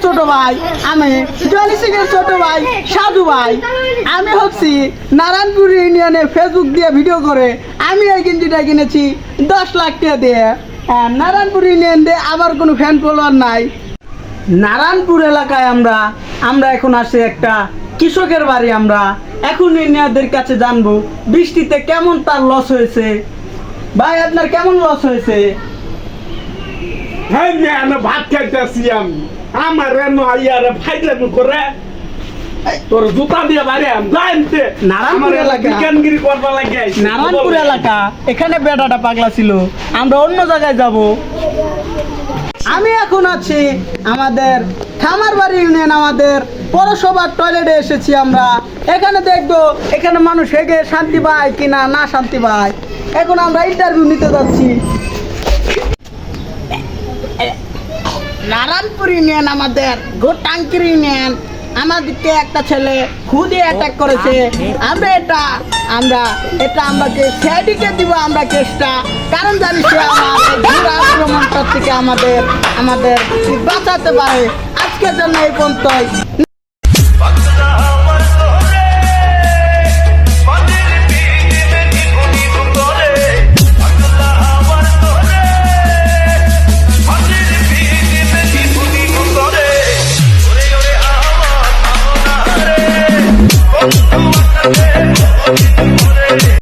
ছোট ভাই, আমি জলি সিং এর ছোট ভাই সাধু ভাই। আমি হচ্ছি নারায়ণপুর ইউনিয়নে ফেসবুক দিয়ে ভিডিও করে আমি এই গেঞ্জিটা কিনেছি 10 লাখ টাকা দিয়ে। নারায়ণপুর ইউনিয়ন দিয়ে আবার কোনো ফ্যান ফলোয়ার নাই। নারায়ণপুর এলাকায় আমরা এখন আসি একটা কৃষকের বাড়ি। আমরা এখন ইউনিয়নদের কাছে জানবো বৃষ্টিতে কেমন তার লস হয়েছে। ভাই আপনার কেমন লস হয়েছে? হ্যাঁ আমি ভাত খাইতেছি আমি আমার ফাইজলামি করে তোর জুতা দিয়ে বাইরে জানতে নারায়ণপুর এলাকা বিজ্ঞানগিরি করবা লাগে নারায়ণপুর এলাকা এখানে বেটাটা পাগলা ছিল। আমরা অন্য জায়গায় যাব। আমি এখন আছি আমাদের খামারবাড়ি ইউনিয়ন, আমাদের পৌরসভার টয়লেটে এসেছি। আমরা এখানে দেখবো এখানে মানুষ হেগে শান্তি পায় কিনা না শান্তি পায়। এখন আমরা ইন্টারভিউ নিতে যাচ্ছি। নারায়ণপুর ইউনিয়ন আমাদের গোটাঙ্কির ইউনিয়ন। আমাদেরকে একটা ছেলে খুদে অ্যাটাক করেছে। আমরা সিআইডিকে দিব আমরা কেসটা, কারণ জানি সে আমার আক্রমণটা থেকে আমাদের বাঁচাতে পারে। আজকের জন্য এই পর্যন্তই। Oh,